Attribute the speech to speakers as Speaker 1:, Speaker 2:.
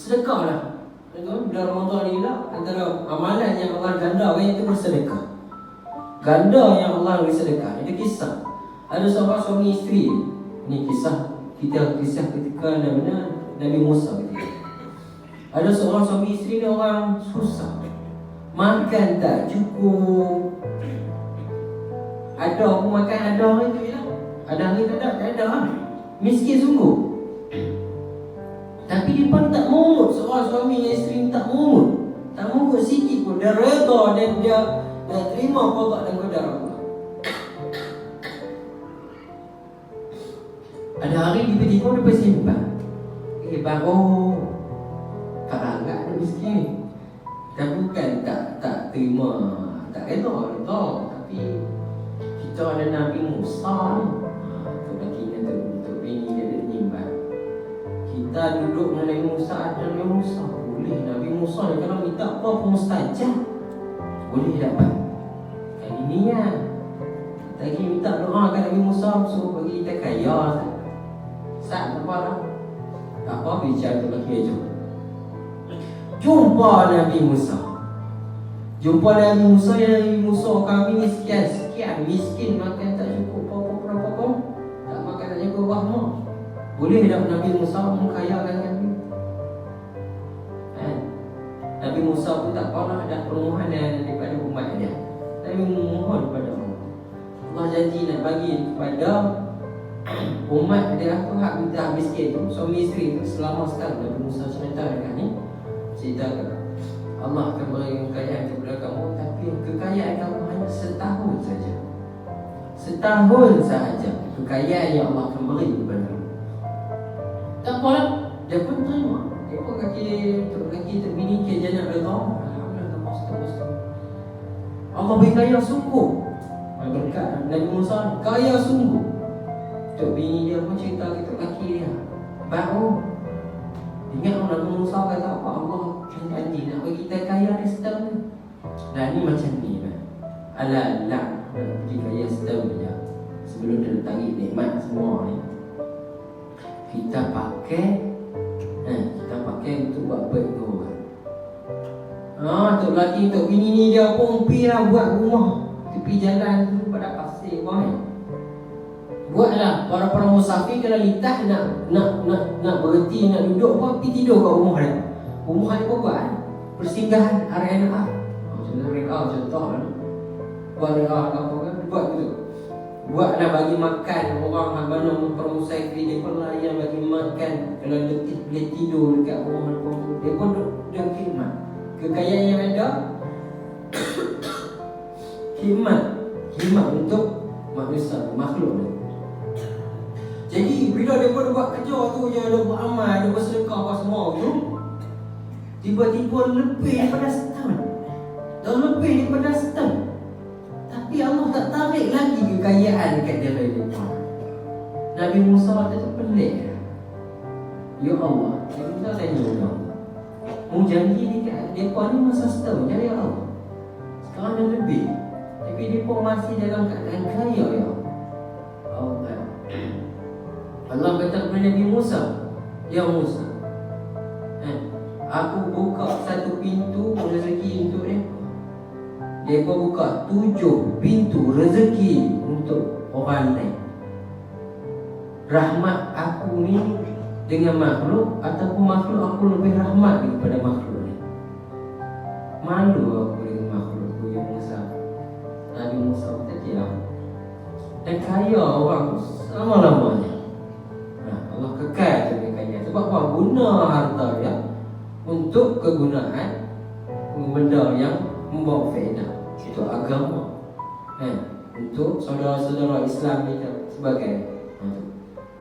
Speaker 1: Sedekah lah. Bila Ramadan ni lah, antara amalan yang Allah ganda itu bersedekah. Ganda yang Allah beri sedekah. Itu kisah. Ada seorang suami isteri. Ini kisah ketika Nabi Musa ketika. Ada seorang suami isteri ni orang susah. Makan tak cukup. Ada apa makan, ada hari tu je lah. Ada hari tak ada lah. Miskin sungguh. Tapi dia pun tak mungut. Seorang suami dan isteri tak mungut. Tak mungut sikit pun. Dia reda dan dia terima qada dan qadar Allah. Ada hari tiba-tiba dia bersimpan. Baru tak ada miskin. Dan bukan tak terima, tak reda. Tapi kita ada Nabi Musa ni. Untuk bini dia nyimpan. Kita duduk dengan Nabi Musa, ada Nabi Musa. Boleh Nabi Musa ni kalau minta apa mustajab, boleh dapat. Ini ya. Kita lagi minta doa kat Nabi Musa suruh bagi kita kaya. Sat apa lah. Tak apa bicara tu lagi aja. Jumpa Nabi Musa. Nabi Musa kami ni sekian miskin makan tak cukup apa-apa. Tak makan tak cukup bahma. Boleh tak Nabi Musa mengkayakan kami? Nabi Musa pun tak pernah ada permohonan daripada umat dia. Nabi mohon kepada Allah. Allah janji nak bagi kepada umat dia apa hak minta miskin tu, suami isteri tu selama setahun. Nabi Musa cerita dekat ni, ceritakan Allah akan beri kekayaan kepada kamu, tapi kekayaan kamu hanya setahun saja. Setahun sahaja kekayaan yang Allah akan beri kepada kamu. Tak apalah, dia pun terima. Dia pun kaki terbini ke jannah redha. Alhamdulillah, pasti. Allah beri kaya sungguh. Berkat Nabi Musa kaya sungguh. Tok bini dia pun cerita gitu kaki dia. Baru ingat Nabi Musa kata apa, Allah janji nak bagi kita kaya di setahun. Dan ni macam ni kan. Ala bagi kaya setahun je. Sebelum dia tarik nikmat semua ni, kita pakai untuk buat baik tu. Tok lelaki, tok bini ni dia pun pergi lah buat rumah tepi jalan tu pada pasir kan. Buatlah para musafir kalau litah nak berhenti, nak duduk pun pergi tidur kat rumah dia. Rumah dia pun buat persinggahan RNA. Contoh lah. Buat apa kan, buat gitu. Buatlah bagi makan orang mana para musafir dia pun layan bagi makan. Kalau letih boleh tidur dekat rumah dia pun dia khidmat. Kekayaan yang ada khidmat untuk manusia, makhluk ni. Jadi bila dia pun buat kerja tu, dia buat amal, dia bersedekah apa semua tu, tiba-tiba lebih daripada setahun. Dah lebih daripada setahun. Tapi Allah tak tarik lagi kekayaan dekat dia lagi. Nabi Musa tu pelik. Ya Allah, Nabi Musa tanya Allah, mu janji dekat mereka ni masa setahun, ya Allah. Sekarang dah lebih. Tapi mereka masih dalam keadaan kaya ya Allah. Allah kata kepada Nabi Musa, ya Musa, aku buka satu pintu rezeki untuk dia. Dia pun buka 7 pintu rezeki untuk orang lain. Rahmat aku ni dengan makhluk, ataupun makhluk aku lebih rahmat daripada makhluk ni. Malu aku dengan makhluk aku, ya Musa. Nabi Musa kata diam. Dan kaya orang selama-lamanya. Allah kekal dengan kaya. Sebab apa? Guna harta dia untuk kegunaan benda yang membawa faedah. Itu agama, untuk saudara-saudara Islam ni dan sebagainya.